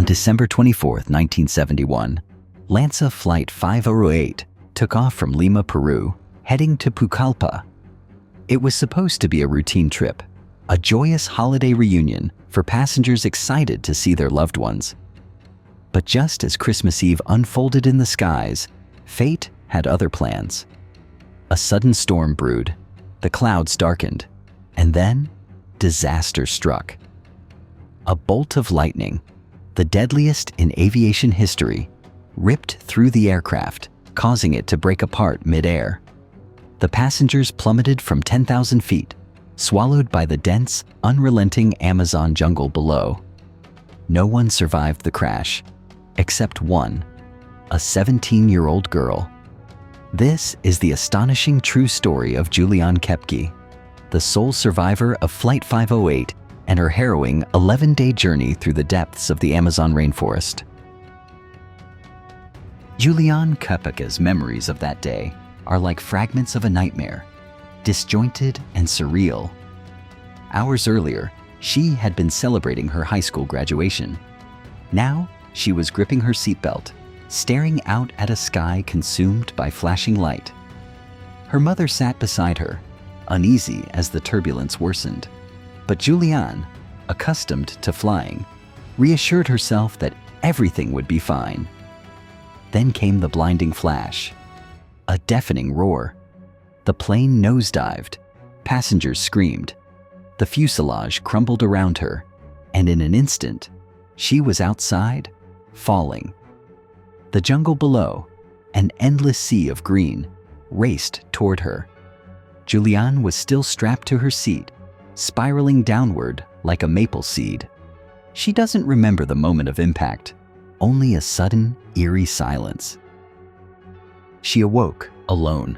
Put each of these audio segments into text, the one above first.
On December 24, 1971, LANSA Flight 508 took off from Lima, Peru, heading to Pucallpa. It was supposed to be a routine trip, a joyous holiday reunion for passengers excited to see their loved ones. But just as Christmas Eve unfolded in the skies, fate had other plans. A sudden storm brewed, the clouds darkened, and then disaster struck. A bolt of lightning, the deadliest in aviation history, ripped through the aircraft, causing it to break apart mid-air. The passengers plummeted from 10,000 feet, swallowed by the dense, unrelenting Amazon jungle below. No one survived the crash, except one, a 17-year-old girl. This is the astonishing true story of Juliane Koepcke, the sole survivor of Flight 508 and her harrowing 11-day journey through the depths of the Amazon rainforest. Juliane Koepcke's memories of that day are like fragments of a nightmare, disjointed and surreal. Hours earlier, she had been celebrating her high school graduation. Now, she was gripping her seatbelt, staring out at a sky consumed by flashing light. Her mother sat beside her, uneasy as the turbulence worsened. But Juliane, accustomed to flying, reassured herself that everything would be fine. Then came the blinding flash, a deafening roar. The plane nosedived, passengers screamed, the fuselage crumbled around her, and in an instant, she was outside, falling. The jungle below, an endless sea of green, raced toward her. Juliane was still strapped to her seat, spiraling downward like a maple seed. She doesn't remember the moment of impact, only a sudden, eerie silence. She awoke alone.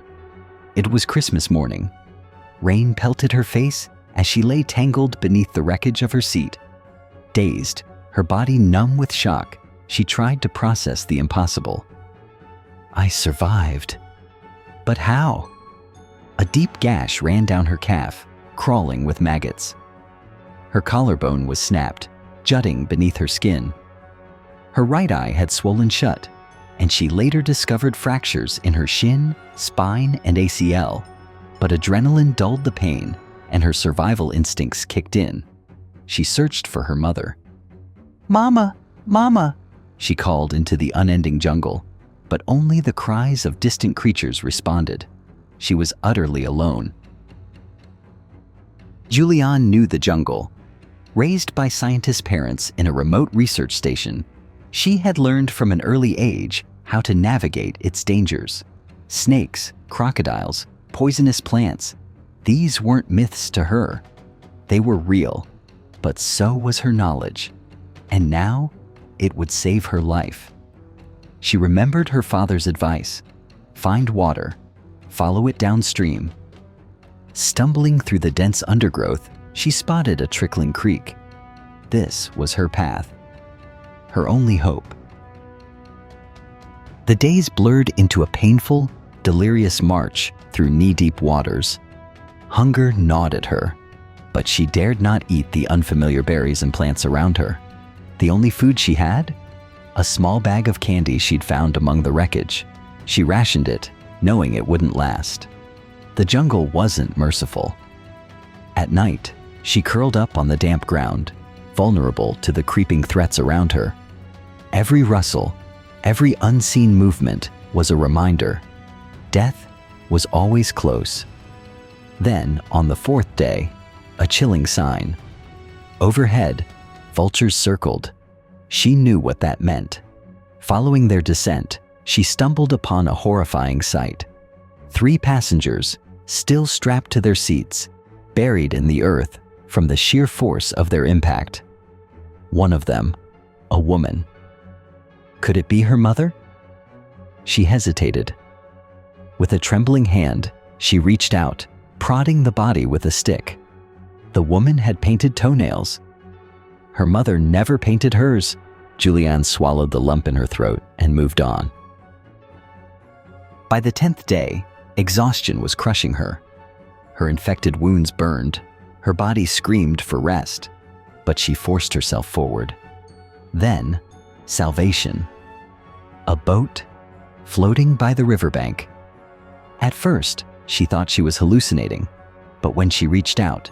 It was Christmas morning. Rain pelted her face as she lay tangled beneath the wreckage of her seat. Dazed, her body numb with shock, she tried to process the impossible. I survived. But how? A deep gash ran down her calf, crawling with maggots. Her collarbone was snapped, jutting beneath her skin. Her right eye had swollen shut, and she later discovered fractures in her shin, spine, and ACL. But adrenaline dulled the pain, and her survival instincts kicked in. She searched for her mother. "Mama! Mama!" she called into the unending jungle, but only the cries of distant creatures responded. She was utterly alone. Juliane knew the jungle. Raised by scientist parents in a remote research station, she had learned from an early age how to navigate its dangers. Snakes, crocodiles, poisonous plants, these weren't myths to her. They were real, but so was her knowledge. And now, it would save her life. She remembered her father's advice: find water, follow it downstream. Stumbling through the dense undergrowth, she spotted a trickling creek. This was her path, her only hope. The days blurred into a painful, delirious march through knee-deep waters. Hunger gnawed at her, but she dared not eat the unfamiliar berries and plants around her. The only food she had? A small bag of candy she'd found among the wreckage. She rationed it, knowing it wouldn't last. The jungle wasn't merciful. At night, she curled up on the damp ground, vulnerable to the creeping threats around her. Every rustle, every unseen movement was a reminder. Death was always close. Then, on the fourth day, a chilling sign. Overhead, vultures circled. She knew what that meant. Following their descent, she stumbled upon a horrifying sight. 3 passengers, still strapped to their seats, buried in the earth from the sheer force of their impact. One of them, a woman. Could it be her mother? She hesitated. With a trembling hand, she reached out, prodding the body with a stick. The woman had painted toenails. Her mother never painted hers. Juliane swallowed the lump in her throat and moved on. By the 10th day, exhaustion was crushing her. Her infected wounds burned. Her body screamed for rest, but she forced herself forward. Then, salvation. A boat floating by the riverbank. At first, she thought she was hallucinating, but when she reached out,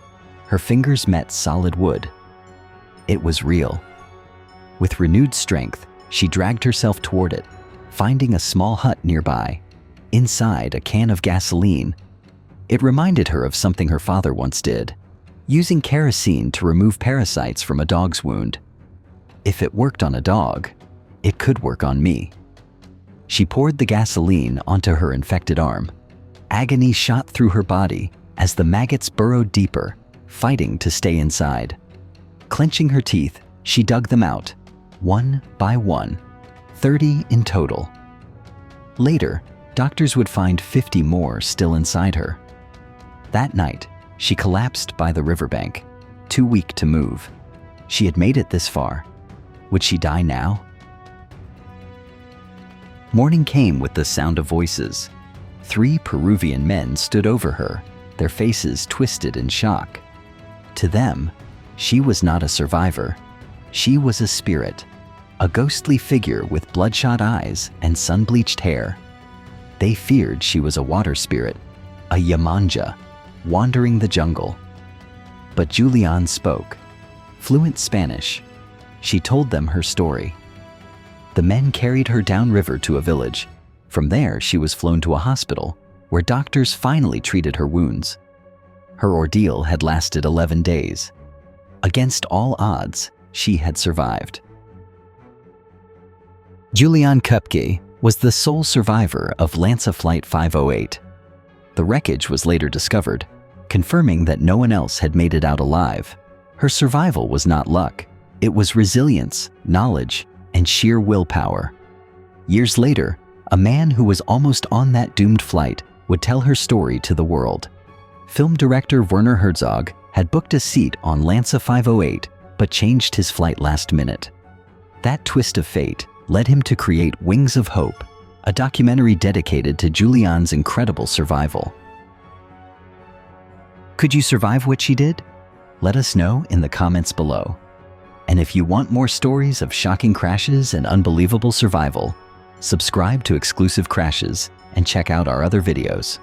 her fingers met solid wood. It was real. With renewed strength, she dragged herself toward it, finding a small hut nearby. Inside, a can of gasoline. It reminded her of something her father once did, using kerosene to remove parasites from a dog's wound. If it worked on a dog, it could work on me. She poured the gasoline onto her infected arm. Agony shot through her body as the maggots burrowed deeper, fighting to stay inside. Clenching her teeth, she dug them out, one by one, 30 in total. Later, doctors would find 50 more still inside her. That night, she collapsed by the riverbank, too weak to move. She had made it this far. Would she die now? Morning came with the sound of voices. 3 Peruvian men stood over her, their faces twisted in shock. To them, she was not a survivor. She was a spirit, a ghostly figure with bloodshot eyes and sun-bleached hair. They feared she was a water spirit, a Yamanja, wandering the jungle. But Juliane spoke, fluent Spanish. She told them her story. The men carried her downriver to a village. From there, she was flown to a hospital, where doctors finally treated her wounds. Her ordeal had lasted 11 days. Against all odds, she had survived. Juliane Koepcke was the sole survivor of LANSA Flight 508. The wreckage was later discovered, confirming that no one else had made it out alive. Her survival was not luck. It was resilience, knowledge, and sheer willpower. Years later, a man who was almost on that doomed flight would tell her story to the world. Film director Werner Herzog had booked a seat on LANSA 508, but changed his flight last minute. That twist of fate led him to create Wings of Hope, a documentary dedicated to Juliane's incredible survival. Could you survive what she did? Let us know in the comments below. And if you want more stories of shocking crashes and unbelievable survival, subscribe to Exclusive Crashes and check out our other videos.